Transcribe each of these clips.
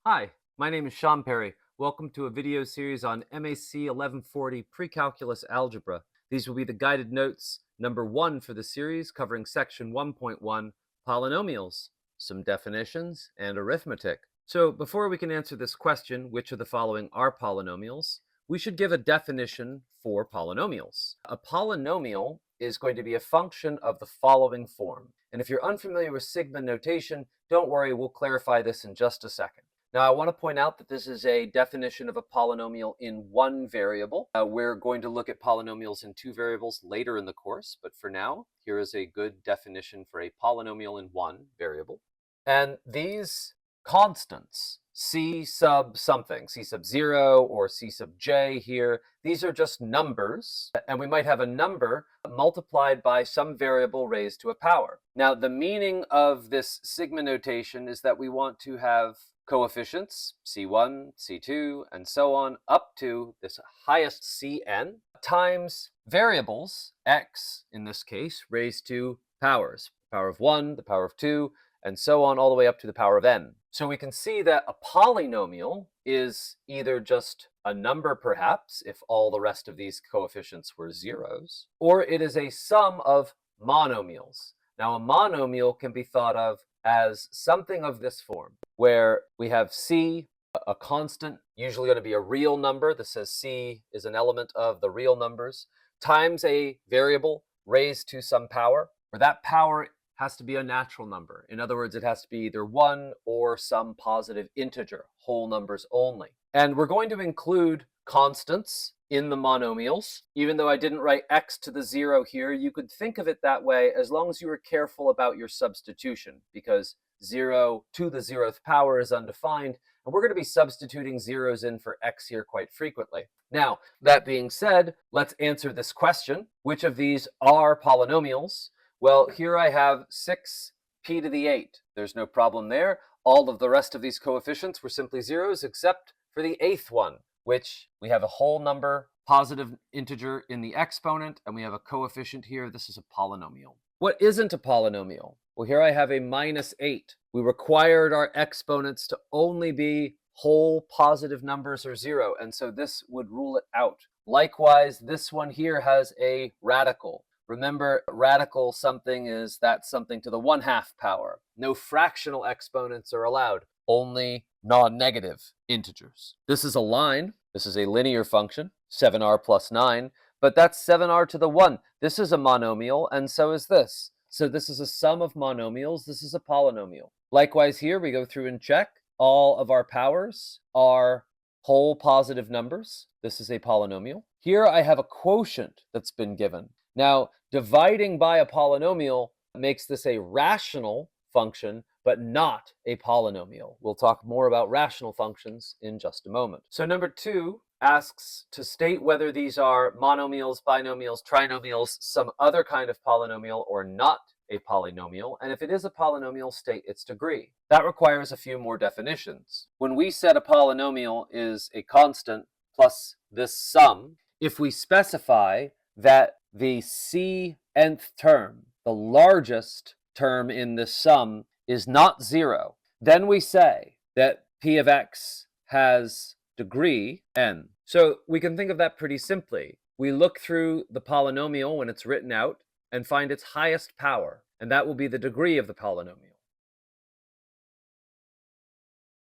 Hi, my name is Sean Perry. Welcome to a video series on MAC 1140 Precalculus Algebra. These will be the guided notes number 1 for the series, covering section 1.1, Polynomials, some definitions, and arithmetic. So before we can answer this question, which of the following are polynomials, we should give a definition for polynomials. A polynomial is going to be a function of the following form. And if you're unfamiliar with sigma notation, don't worry, we'll clarify this in just a second. Now, I want to point out that this is a definition of a polynomial in one variable. We're going to look at polynomials in two variables later in the course, but for now, here is a good definition for a polynomial in one variable. And these constants, c sub something, c sub 0 or c sub j here, these are just numbers, and we might have a number multiplied by some variable raised to a power. Now, the meaning of this sigma notation is that we want to have coefficients, c1, c2, and so on, up to this highest cn, times variables, x in this case, raised to powers, power of 1, the power of 2, and so on all the way up to the power of n. So we can see that a polynomial is either just a number perhaps, if all the rest of these coefficients were zeros, or it is a sum of monomials. Now a monomial can be thought of as something of this form, where we have c, a constant, usually going to be a real number. This says c is an element of the real numbers, times a variable raised to some power, where that power has to be a natural number. In other words, it has to be either 1 or some positive integer, whole numbers only. And we're going to include constants in the monomials. Even though I didn't write x to the 0 here, you could think of it that way as long as you were careful about your substitution, because 0 to the 0th power is undefined, and we're going to be substituting zeros in for x here quite frequently. Now, that being said, let's answer this question. Which of these are polynomials? Well, here I have 6p to the 8. There's no problem there. All of the rest of these coefficients were simply zeros except for the 8th one, which we have a whole number, positive integer in the exponent, and we have a coefficient here. This is a polynomial. What isn't a polynomial? Well, here I have a minus 8. We required our exponents to only be whole positive numbers or 0, and so this would rule it out. Likewise, this one here has a radical. Remember, radical something is that something to the 1/2 power. No fractional exponents are allowed, only non-negative integers. This is a line. This is a linear function, 7r plus 9, but that's 7r to the 1. This is a monomial, and so is this. So this is a sum of monomials. This is a polynomial. Likewise here, we go through and check. All of our powers are whole positive numbers. This is a polynomial. Here I have a quotient that's been given. Now, dividing by a polynomial makes this a rational function, but not a polynomial. We'll talk more about rational functions in just a moment. So number 2 asks to state whether these are monomials, binomials, trinomials, some other kind of polynomial, or not a polynomial. And if it is a polynomial, state its degree. That requires a few more definitions. When we said a polynomial is a constant plus this sum, if we specify that the cnth term, the largest term in this sum, is not 0, then we say that p of x has degree n. So we can think of that pretty simply. We look through the polynomial when it's written out and find its highest power, and that will be the degree of the polynomial.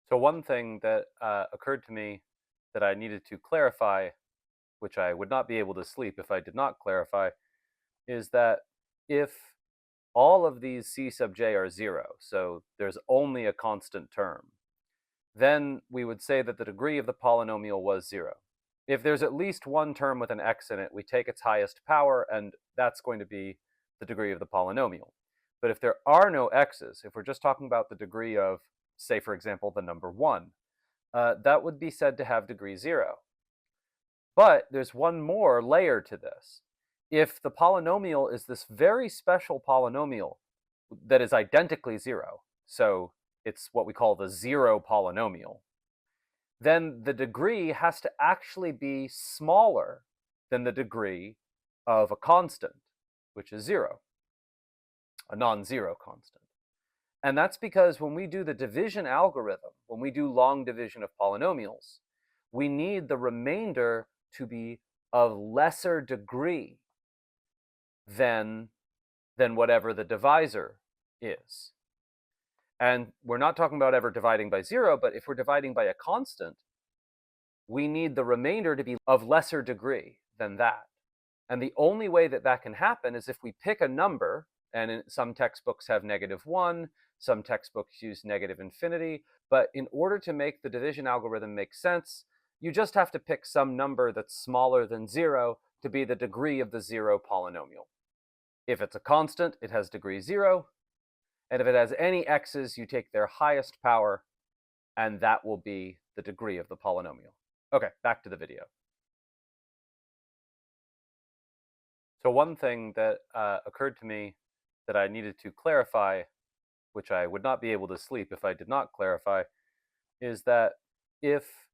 So one thing that occurred to me that I needed to clarify, which I would not be able to sleep if I did not clarify, is that if all of these c sub j are 0, so there's only a constant term, then we would say that the degree of the polynomial was 0. If there's at least one term with an x in it, we take its highest power, and that's going to be the degree of the polynomial. But if there are no x's, if we're just talking about the degree of, say, for example, the number 1, that would be said to have degree 0. But there's one more layer to this. If the polynomial is this very special polynomial that is identically 0, so it's what we call the 0 polynomial, then the degree has to actually be smaller than the degree of a constant, which is 0, a non-zero constant. And that's because when we do the division algorithm, when we do long division of polynomials, we need the remainder to be of lesser degree than whatever the divisor is. And we're not talking about ever dividing by 0, but if we're dividing by a constant, we need the remainder to be of lesser degree than that. And the only way that that can happen is if we pick a number, and some textbooks have -1, some textbooks use -infinity, but in order to make the division algorithm make sense, you just have to pick some number that's smaller than 0 to be the degree of the 0 polynomial. If it's a constant, it has degree 0, and if it has any x's, you take their highest power, and that will be the degree of the polynomial. Okay, back to the video. So one thing that occurred to me that I needed to clarify, which I would not be able to sleep if I did not clarify, is that if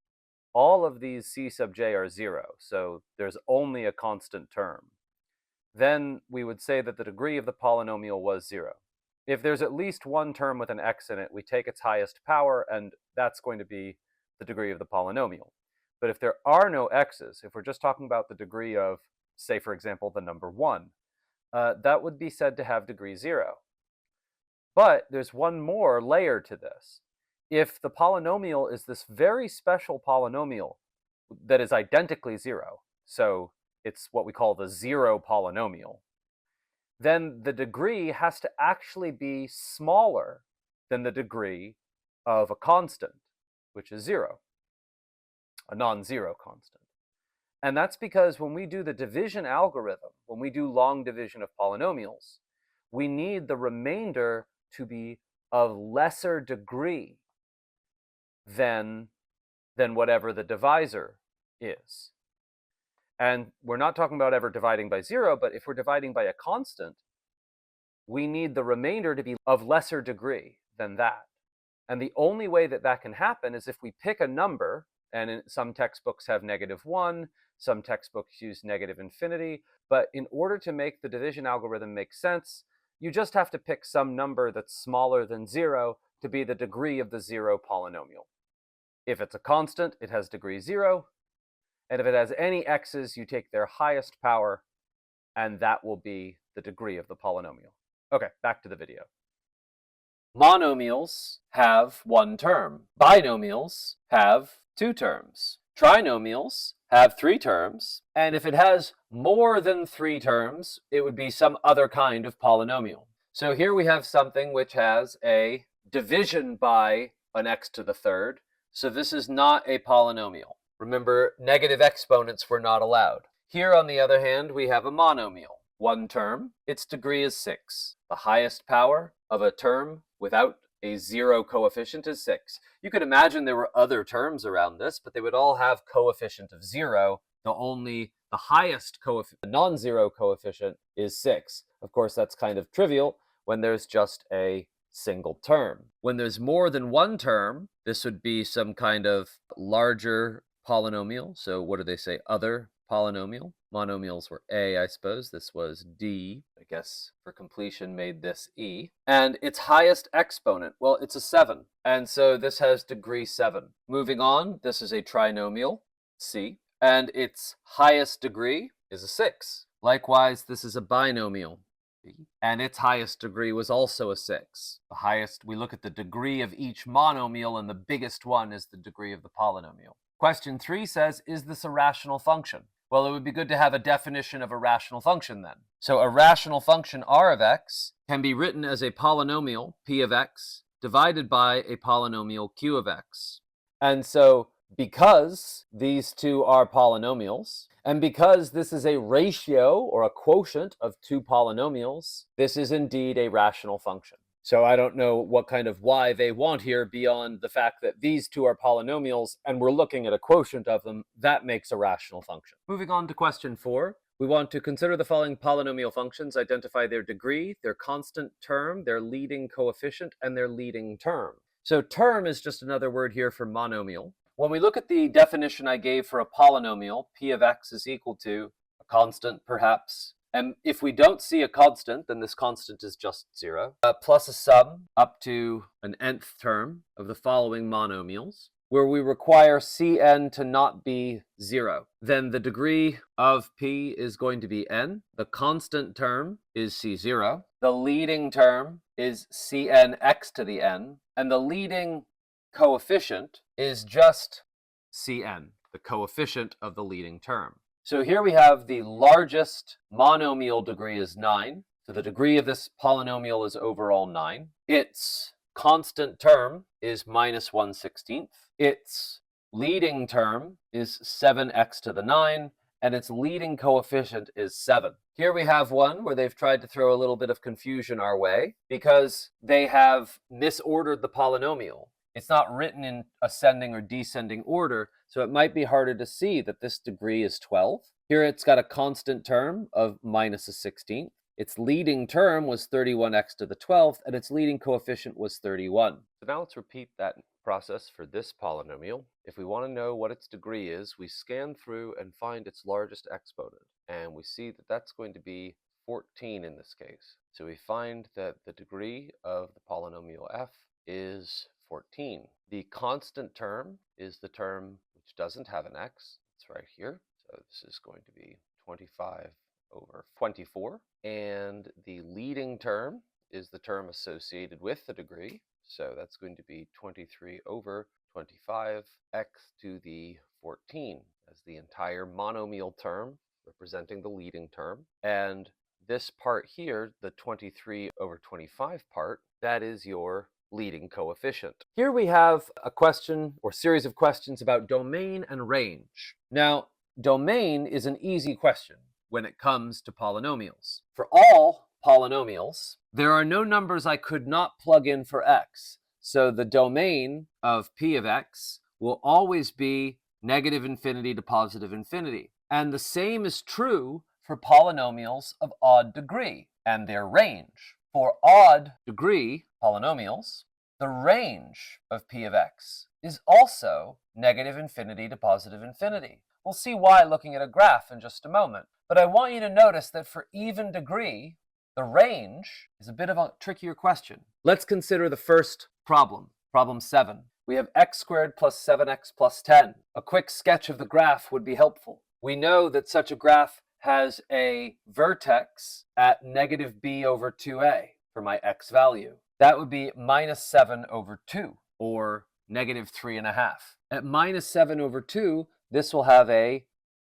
all of these c sub j are 0, so there's only a constant term, then we would say that the degree of the polynomial was 0. If there's at least one term with an x in it, we take its highest power, and that's going to be the degree of the polynomial. But if there are no x's, if we're just talking about the degree of, say, for example, the number 1, that would be said to have degree 0. But there's one more layer to this. If the polynomial is this very special polynomial that is identically 0, so it's what we call the 0 polynomial, then the degree has to actually be smaller than the degree of a constant, which is 0, a non-zero constant. And that's because when we do the division algorithm, when we do long division of polynomials, we need the remainder to be of lesser degree than whatever the divisor is. And we're not talking about ever dividing by 0, but if we're dividing by a constant, we need the remainder to be of lesser degree than that. And the only way that that can happen is if we pick a number, and some textbooks have -1, some textbooks use -infinity, but in order to make the division algorithm make sense, you just have to pick some number that's smaller than 0 to be the degree of the 0 polynomial. If it's a constant, it has degree 0, and if it has any x's, you take their highest power, and that will be the degree of the polynomial. Okay, back to the video. Monomials have one term. Binomials have two terms. Trinomials have three terms, and if it has more than three terms, it would be some other kind of polynomial. So here we have something which has a division by an x to the third, so this is not a polynomial. Remember, negative exponents were not allowed. Here, on the other hand, we have a monomial. One term, its degree is 6. The highest power of a term without a 0 coefficient is 6. You could imagine there were other terms around this, but they would all have coefficient of 0. The highest non-zero coefficient is 6. Of course, that's kind of trivial when there's just a single term. When there's more than one term, this would be some kind of larger polynomial. So what do they say? Other polynomial. Monomials were A, I suppose. This was D. I guess for completion made this E. And its highest exponent, well, it's a 7. And so this has degree 7. Moving on, this is a trinomial, C. And its highest degree is a 6. Likewise, this is a binomial, B. And its highest degree was also a 6. The highest, we look at the degree of each monomial, and the biggest one is the degree of the polynomial. Question 3 says, is this a rational function? Well, it would be good to have a definition of a rational function then. So a rational function r of x can be written as a polynomial p of x divided by a polynomial q of x. And so because these two are polynomials, and because this is a ratio or a quotient of two polynomials, this is indeed a rational function. So I don't know what kind of why they want here beyond the fact that these two are polynomials and we're looking at a quotient of them. That makes a rational function. Moving on to question 4, we want to consider the following polynomial functions, identify their degree, their constant term, their leading coefficient, and their leading term. So term is just another word here for monomial. When we look at the definition I gave for a polynomial, p of x is equal to a constant, perhaps, And if we don't see a constant, then this constant is just 0, plus a sum up to an nth term of the following monomials, where we require Cn to not be 0. Then the degree of p is going to be n. The constant term is C0. The leading term is Cnx to the n. And the leading coefficient is just Cn, the coefficient of the leading term. So here we have the largest monomial degree is 9. So the degree of this polynomial is overall 9. Its constant term is minus 1/16. Its leading term is 7x to the 9, and its leading coefficient is 7. Here we have one where they've tried to throw a little bit of confusion our way because they have misordered the polynomial. It's not written in ascending or descending order, so it might be harder to see that this degree is 12. Here it's got a constant term of minus a 16th. Its leading term was 31x to the 12th, and its leading coefficient was 31. So now let's repeat that process for this polynomial. If we want to know what its degree is, we scan through and find its largest exponent, and we see that that's going to be 14 in this case. So we find that the degree of the polynomial f is 14. The constant term is the term which doesn't have an x. It's right here. So this is going to be 25 over 24. And the leading term is the term associated with the degree. So that's going to be 23 over 25, x to the 14 as the entire monomial term representing the leading term. And this part here, the 23 over 25 part, that is your leading coefficient. Here we have a question or series of questions about domain and range. Now, domain is an easy question when it comes to polynomials. For all polynomials, there are no numbers I could not plug in for x. So the domain of p of x will always be negative infinity to positive infinity. And the same is true for polynomials of odd degree and their range. For odd degree polynomials, the range of p of x is also negative infinity to positive infinity. We'll see why looking at a graph in just a moment. But I want you to notice that for even degree, the range is a bit of a trickier question. Let's consider the first problem, problem 7. We have x squared plus 7x plus 10. A quick sketch of the graph would be helpful. We know that such a graph has a vertex at negative b over 2a for my x value. That would be minus 7 over 2, or negative 3.5. At minus 7 over 2, this will have a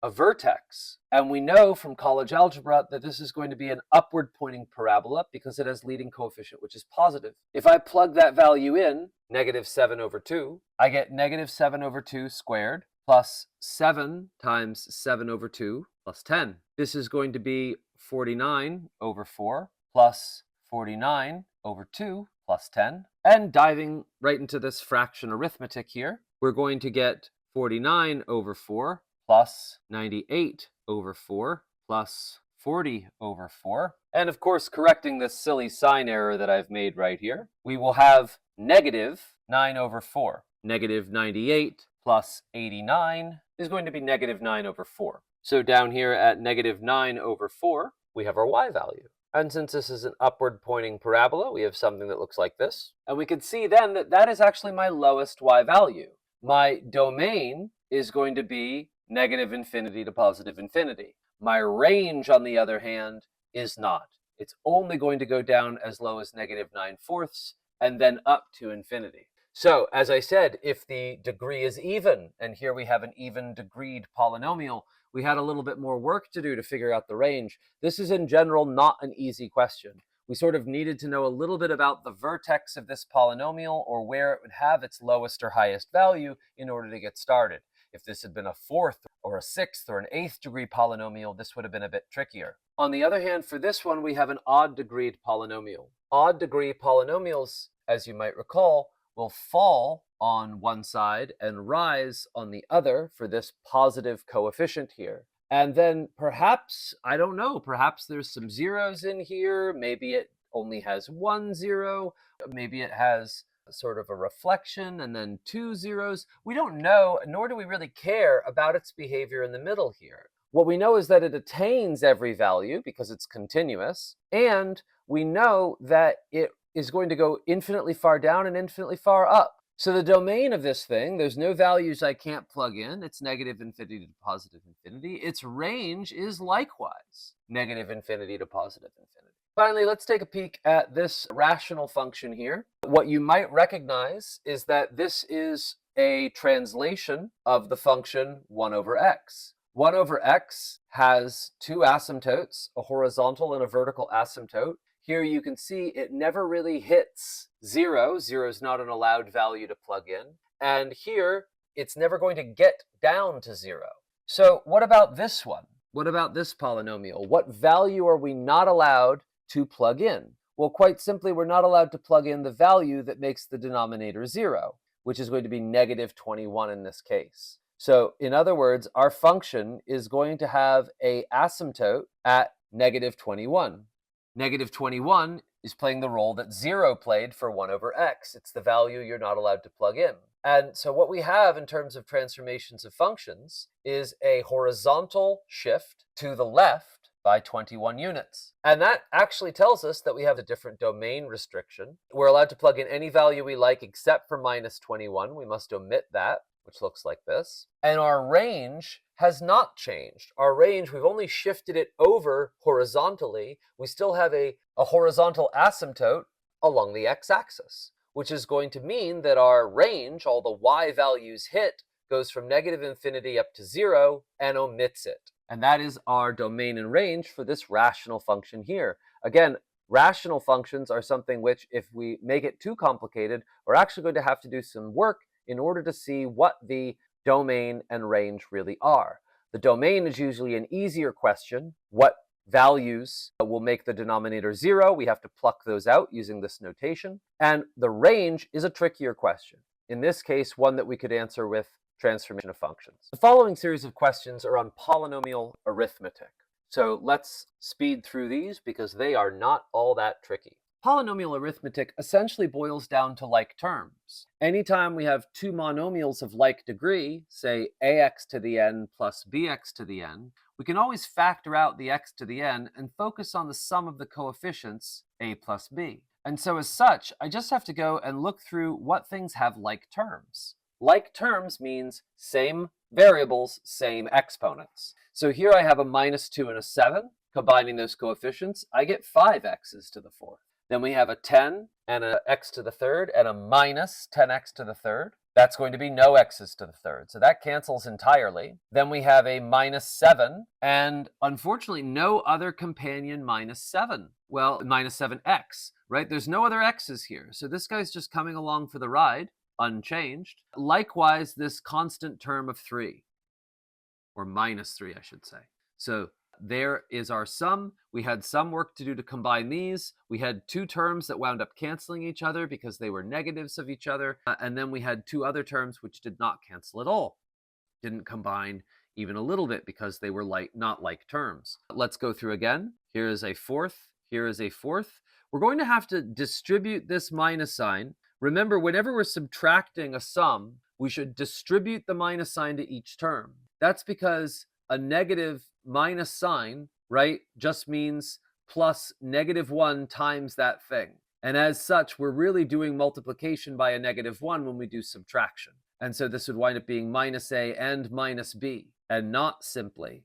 vertex. And we know from college algebra that this is going to be an upward pointing parabola because it has leading coefficient, which is positive. If I plug that value in, negative 7 over 2, I get negative 7 over 2 squared plus 7 times 7 over 2 plus 10. This is going to be 49 over 4 plus 49 over 2 plus 10. And diving right into this fraction arithmetic here, we're going to get 49 over 4 plus 98 over 4 plus 40 over 4. And of course, correcting this silly sign error that I've made right here, we will have negative 9 over 4. Negative 98 plus 89 is going to be negative 9 over 4. So down here at negative 9 over 4, we have our y value. And since this is an upward pointing parabola, we have something that looks like this. And we can see then that that is actually my lowest y value. My domain is going to be negative infinity to positive infinity. My range, on the other hand, is not. It's only going to go down as low as negative 9/4 and then up to infinity. So, as I said, if the degree is even, and here we have an even degreed polynomial, we had a little bit more work to do to figure out the range. This is in general not an easy question. We sort of needed to know a little bit about the vertex of this polynomial or where it would have its lowest or highest value in order to get started. If this had been a 4th or a 6th or an 8th degree polynomial, this would have been a bit trickier. On the other hand, for this one, we have an odd degreed polynomial. Odd degree polynomials, as you might recall, will fall on one side and rise on the other for this positive coefficient here. And then perhaps, I don't know, perhaps there's some zeros in here. Maybe it only has 1 0. Maybe it has sort of a reflection and then 2 zeros. We don't know, nor do we really care about its behavior in the middle here. What we know is that it attains every value because it's continuous, and we know that it is going to go infinitely far down and infinitely far up. So the domain of this thing, there's no values I can't plug in. It's negative infinity to positive infinity. Its range is likewise negative infinity to positive infinity. Finally, let's take a peek at this rational function here. What you might recognize is that this is a translation of the function 1 over x. 1 over x has two asymptotes, a horizontal and a vertical asymptote. Here you can see it never really hits 0. 0 is not an allowed value to plug in. And here, it's never going to get down to 0. So what about this one? What about this polynomial? What value are we not allowed to plug in? Well, quite simply, we're not allowed to plug in the value that makes the denominator 0, which is going to be negative 21 in this case. So in other words, our function is going to have an asymptote at negative 21. Negative 21 is playing the role that 0 played for 1 over x. It's the value you're not allowed to plug in. And so what we have in terms of transformations of functions is a horizontal shift to the left by 21 units. And that actually tells us that we have a different domain restriction. We're allowed to plug in any value we like except for minus 21. We must omit that, which looks like this. And our range has not changed. Our range, we've only shifted it over horizontally. We still have a horizontal asymptote along the x-axis, which is going to mean that our range, all the y values hit, goes from negative infinity up to 0 and omits it. And that is our domain and range for this rational function here. Again, rational functions are something which, if we make it too complicated, we're actually going to have to do some work in order to see what the domain and range really are. The domain is usually an easier question. What values will make the denominator 0? We have to pluck those out using this notation. And the range is a trickier question. In this case, one that we could answer with transformation of functions. The following series of questions are on polynomial arithmetic. So let's speed through these because they are not all that tricky. Polynomial arithmetic essentially boils down to like terms. Anytime we have two monomials of like degree, say ax to the n plus bx to the n, we can always factor out the x to the n and focus on the sum of the coefficients a plus b. And so as such, I just have to go and look through what things have like terms. Like terms means same variables, same exponents. So here I have a minus 2 and a 7. Combining those coefficients, I get 5x's to the fourth. Then we have a 10 and an x to the third and a minus 10x to the third. That's going to be no x's to the third. So that cancels entirely. Then we have a minus 7 and unfortunately no other companion minus 7. Well, minus 7x, right? There's no other x's here. So this guy's just coming along for the ride, unchanged. Likewise, this constant term of 3, or minus 3, I should say. So there is our sum. We had some work to do to combine these. We had two terms that wound up canceling each other because they were negatives of each other. And then we had two other terms which did not cancel at all. Didn't combine even a little bit because they were not like terms. Let's go through again. Here is a fourth. Here is a fourth. We're going to have to distribute this minus sign. Remember, whenever we're subtracting a sum, we should distribute the minus sign to each term. That's because a negative minus sign, right, just means plus negative 1 times that thing. And as such, we're really doing multiplication by a negative 1 when we do subtraction. And so this would wind up being minus a and minus b, and not simply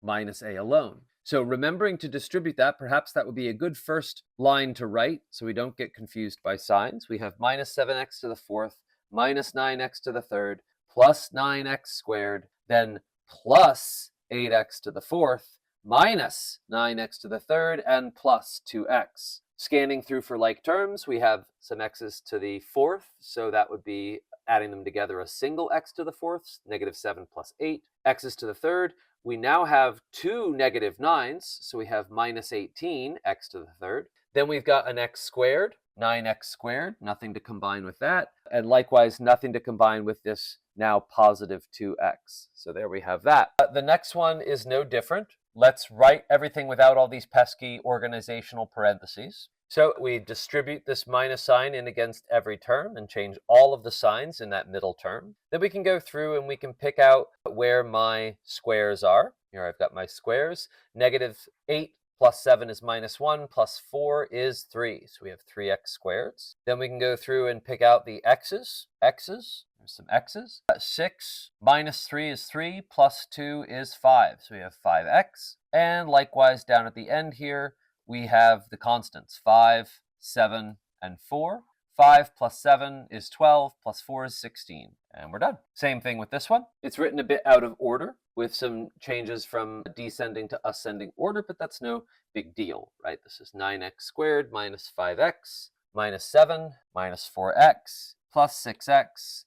minus a alone. So remembering to distribute that, perhaps that would be a good first line to write so we don't get confused by signs. We have minus 7x to the fourth, minus 9x to the third, plus 9x squared, then plus 8x to the fourth, minus 9x to the third, and plus 2x. Scanning through for like terms, we have some x's to the fourth, so that would be adding them together a single x to the fourth, negative 7 plus 8. X's to the third, we now have two negative 9's, so we have minus 18, x to the third. Then we've got an x squared, 9x squared, nothing to combine with that. And likewise, nothing to combine with this now positive 2x. So there we have that. The next one is no different. Let's write everything without all these pesky organizational parentheses. So we distribute this minus sign in against every term and change all of the signs in that middle term. Then we can go through and we can pick out where my squares are. Here I've got my squares. Negative 8 plus 7 is minus 1, plus 4 is 3. So we have 3x squared. Then we can go through and pick out the x's. There's some x's. 6 minus 3 is 3, plus 2 is 5. So we have 5x. And likewise down at the end here, we have the constants, 5, 7, and 4. 5 plus 7 is 12, plus 4 is 16, and we're done. Same thing with this one. It's written a bit out of order with some changes from descending to ascending order, but that's no big deal, right? This is 9x squared minus 5x minus 7 minus 4x plus 6x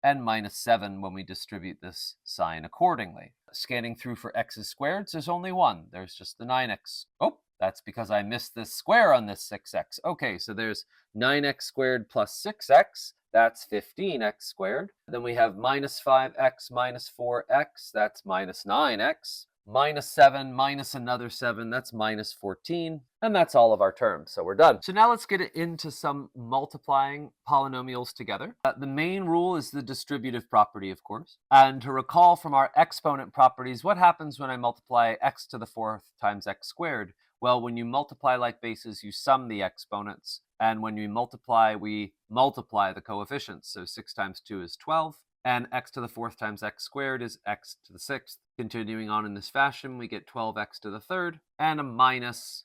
and minus 7 when we distribute this sign accordingly. Scanning through for x's squared, there's only one. There's just the 9x. Oh, that's because I missed this square on this 6x. Okay, so there's 9x squared plus 6x. That's 15x squared. Then we have minus 5x minus 4x. That's minus 9x. Minus 7 minus another 7. That's minus 14. And that's all of our terms. So we're done. So now let's get into some multiplying polynomials together. The main rule is the distributive property, of course. And to recall from our exponent properties, what happens when I multiply x to the 4th times x squared? Well, when you multiply like bases, you sum the exponents. And when we multiply the coefficients. So 6 times 2 is 12. And x to the 4th times x squared is x to the 6th. Continuing on in this fashion, we get 12x to the 3rd and a minus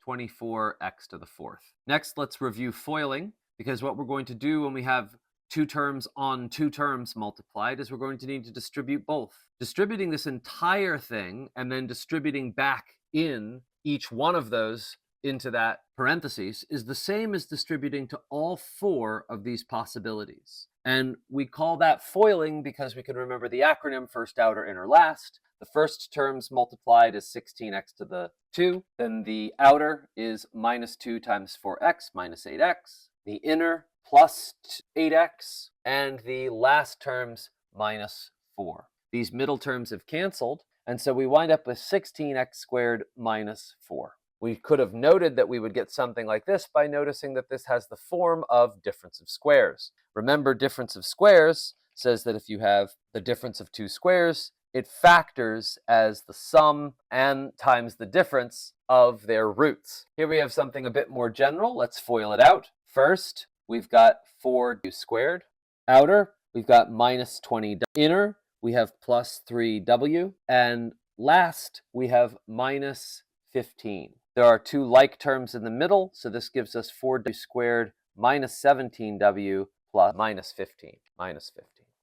24x to the 4th. Next, let's review foiling, because what we're going to do when we have two terms on two terms multiplied is we're going to need to distribute both. Distributing this entire thing and then distributing back in each one of those into that parentheses is the same as distributing to all four of these possibilities. And we call that foiling because we can remember the acronym first, outer, inner, last. The first terms multiplied is 16x to the 2. Then the outer is minus 2 times 4x minus 8x. The inner plus 8x. And the last terms minus 4. These middle terms have canceled. And so we wind up with 16x squared minus 4. We could have noted that we would get something like this by noticing that this has the form of difference of squares. Remember, difference of squares says that if you have the difference of two squares, it factors as the sum and times the difference of their roots. Here we have something a bit more general. Let's FOIL it out. First, we've got 4w squared. Outer, we've got minus 20. Inner, we have plus 3w. And last, we have minus 15. There are two like terms in the middle, so this gives us 4w squared minus 17w plus minus 15.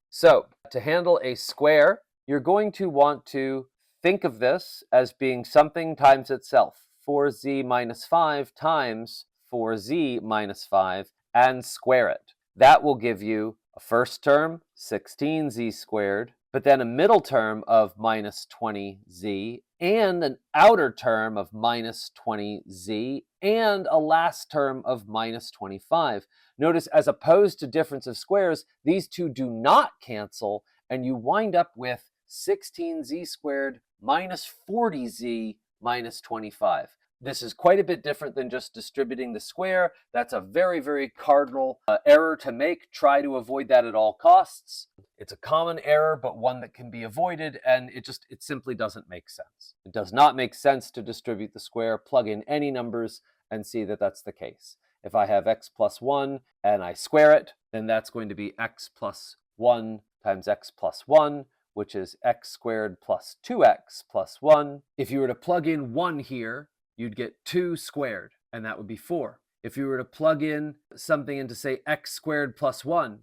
So to handle a square, you're going to want to think of this as being something times itself. 4z minus 5 times 4z minus 5 and square it. That will give you a first term, 16z squared, but then a middle term of minus 20z, and an outer term of minus 20z, and a last term of minus 25. Notice, as opposed to difference of squares, these two do not cancel, and you wind up with 16z squared minus 40z minus 25. This is quite a bit different than just distributing the square. That's a very, very cardinal error to make. Try to avoid that at all costs. It's a common error, but one that can be avoided, and it simply doesn't make sense. It does not make sense to distribute the square, plug in any numbers, and see that that's the case. If I have x plus 1 and I square it, then that's going to be x plus 1 times x plus 1, which is x squared plus 2x plus 1. If you were to plug in 1 here, you'd get 2 squared, and that would be 4. If you were to plug in something into, say, x squared plus 1,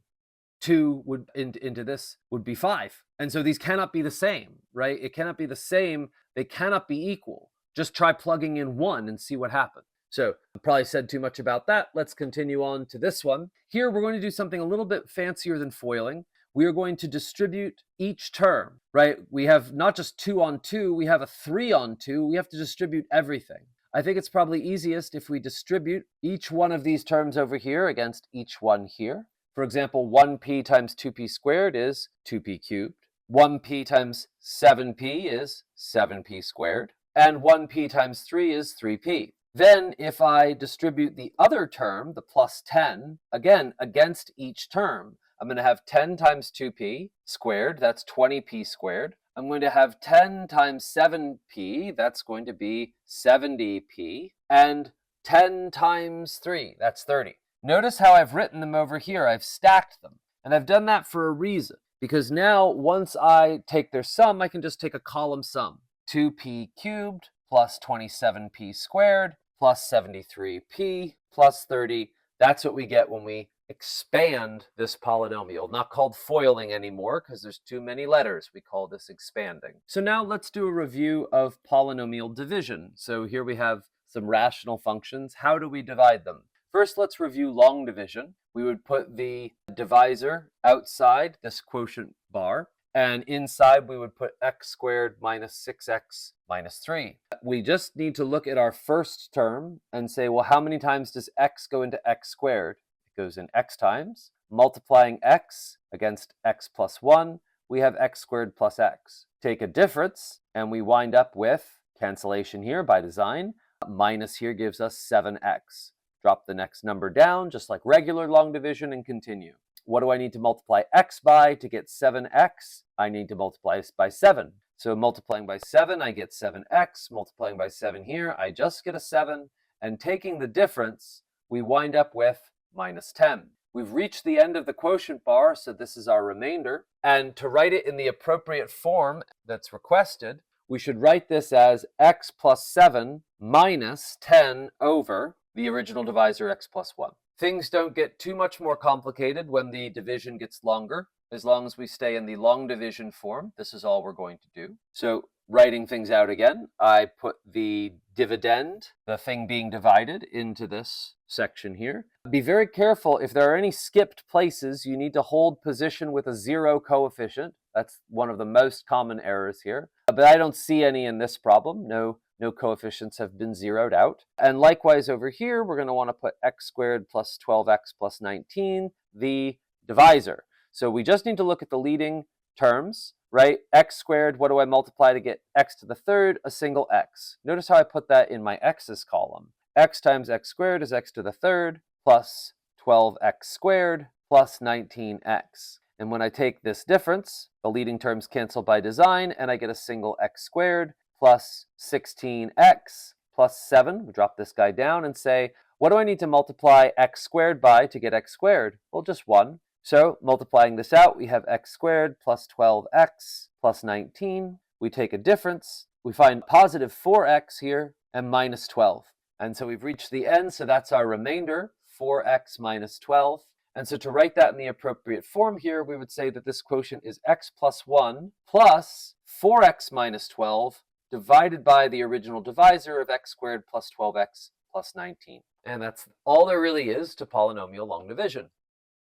2 into this would be 5. And so these cannot be the same, right? It cannot be the same. They cannot be equal. Just try plugging in 1 and see what happens. So I probably said too much about that. Let's continue on to this one. Here we're going to do something a little bit fancier than foiling. We are going to distribute each term, right? We have not just 2 on 2, we have a 3 on 2. We have to distribute everything. I think it's probably easiest if we distribute each one of these terms over here against each one here. For example, 1p times 2p squared is 2p cubed. 1p times 7p is 7p squared. And 1p times 3 is 3p. Then if I distribute the other term, the plus 10, again, against each term, I'm going to have 10 times 2p squared, that's 20p squared. I'm going to have 10 times 7p, that's going to be 70p, and 10 times 3, that's 30. Notice how I've written them over here. I've stacked them. And I've done that for a reason, because now once I take their sum, I can just take a column sum. 2p cubed plus 27p squared plus 73p plus 30. That's what we get when we expand this polynomial. Not called foiling anymore because there's too many letters. We call this expanding. So now let's do a review of polynomial division. So here we have some rational functions. How do we divide them? First, let's review long division. We would put the divisor outside this quotient bar, and inside we would put x squared minus 6x minus 3. We just need to look at our first term and say, well, how many times does x go into x squared? It goes in x times. Multiplying x against x plus 1, we have x squared plus x. Take a difference, and we wind up with cancellation here by design. Minus here gives us 7x. Drop the next number down, just like regular long division, and continue. What do I need to multiply x by to get 7x? I need to multiply this by 7. So multiplying by 7, I get 7x. Multiplying by 7 here, I just get a 7. And taking the difference, we wind up with minus 10. We've reached the end of the quotient bar, so this is our remainder. And to write it in the appropriate form that's requested, we should write this as x plus 7 minus 10 over the original divisor x plus 1. Things don't get too much more complicated when the division gets longer. As long as we stay in the long division form, this is all we're going to do. So writing things out again, I put the dividend, the thing being divided, into this section here. Be very careful. If there are any skipped places, you need to hold position with a 0 coefficient. That's one of the most common errors here. But I don't see any in this problem. No coefficients have been zeroed out. And likewise over here, we're going to want to put x squared plus 12x plus 19, the divisor. So we just need to look at the leading terms, right? X squared, what do I multiply to get x to the third? A single x. Notice how I put that in my x's column. X times x squared is x to the third plus 12x squared plus 19x. And when I take this difference, the leading terms cancel by design, and I get a single x squared plus 16x plus 7. We drop this guy down and say, what do I need to multiply x squared by to get x squared? Well, just 1. So multiplying this out, we have x squared plus 12x plus 19. We take a difference. We find positive 4x here and minus 12. And so we've reached the end, so that's our remainder, 4x minus 12. And so to write that in the appropriate form here, we would say that this quotient is x plus 1 plus 4x minus 12 divided by the original divisor of x squared plus 12x plus 19. And that's all there really is to polynomial long division.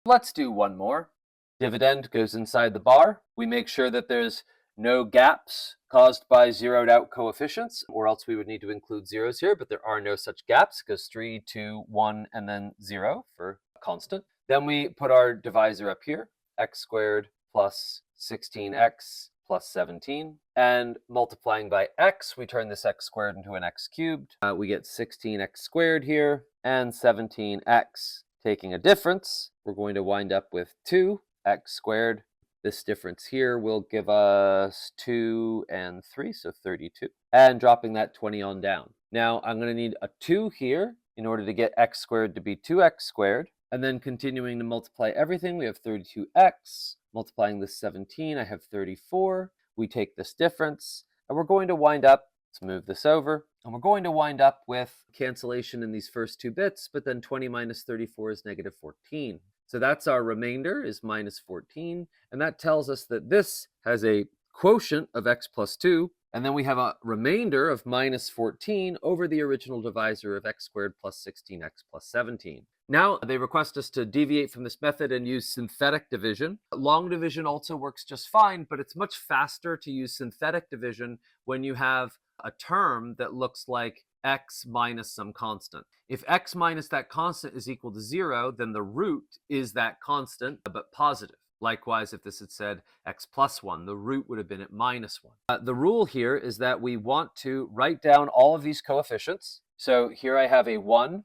Let's do one more. Dividend goes inside the bar. We make sure that there's no gaps caused by zeroed out coefficients, or else we would need to include zeros here, but there are no such gaps because 3, 2, 1, and then 0 for constant. Then we put our divisor up here, x squared plus 16x plus 17. And multiplying by x, we turn this x squared into an x cubed. We get 16x squared here and 17x. Taking a difference, we're going to wind up with 2x squared. This difference here will give us 2 and 3, so 32. And dropping that 20 on down. Now I'm going to need a 2 here in order to get x squared to be 2x squared. And then continuing to multiply everything, we have 32x. Multiplying this 17, I have 34. We take this difference, and we're going to wind up, let's move this over, and we're going to wind up with cancellation in these first two bits, but then 20 minus 34 is negative 14. So that's our remainder, is minus 14, and that tells us that this has a quotient of x plus 2, and then we have a remainder of minus 14 over the original divisor of x squared plus 16x plus 17. Now they request us to deviate from this method and use synthetic division. Long division also works just fine, but it's much faster to use synthetic division when you have a term that looks like x minus some constant. If x minus that constant is equal to 0, then the root is that constant, but positive. Likewise, if this had said x plus 1, the root would have been at minus 1. The rule here is that we want to write down all of these coefficients So here I have a 1,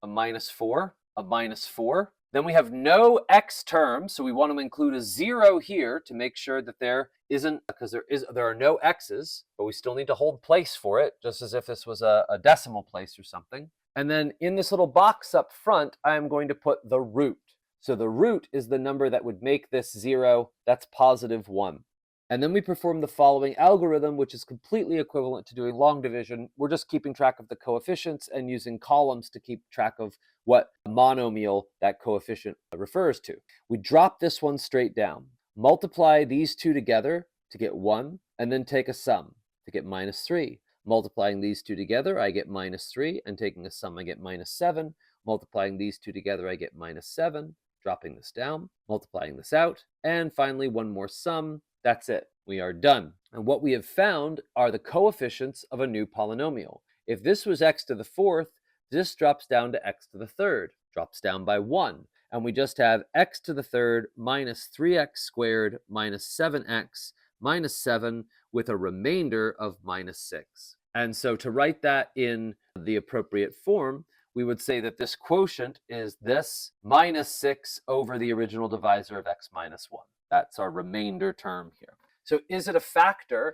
a minus 4, a minus 4. Then we have no x terms, so we want to include a 0 here to make sure that there isn't, because there are no x's, but we still need to hold place for it, just as if this was a decimal place or something. And then in this little box up front, I'm going to put the root. So the root is the number that would make this 0. That's positive 1. And then we perform the following algorithm, which is completely equivalent to doing long division. We're just keeping track of the coefficients and using columns to keep track of what monomial that coefficient refers to. We drop this one straight down, multiply these two together to get 1, and then take a sum to get minus 3. Multiplying these two together, I get minus 3, and taking a sum, I get minus 7. Multiplying these two together, I get minus 7. Dropping this down, multiplying this out, and finally one more sum. That's it. We are done. And what we have found are the coefficients of a new polynomial. If this was x to the 4th, this drops down to x to the 3rd, drops down by 1. And we just have x to the 3rd minus 3x squared minus 7x minus 7 with a remainder of minus 6. And so to write that in the appropriate form, we would say that this quotient is this minus 6 over the original divisor of x minus 1. That's our remainder term here. So is it a factor?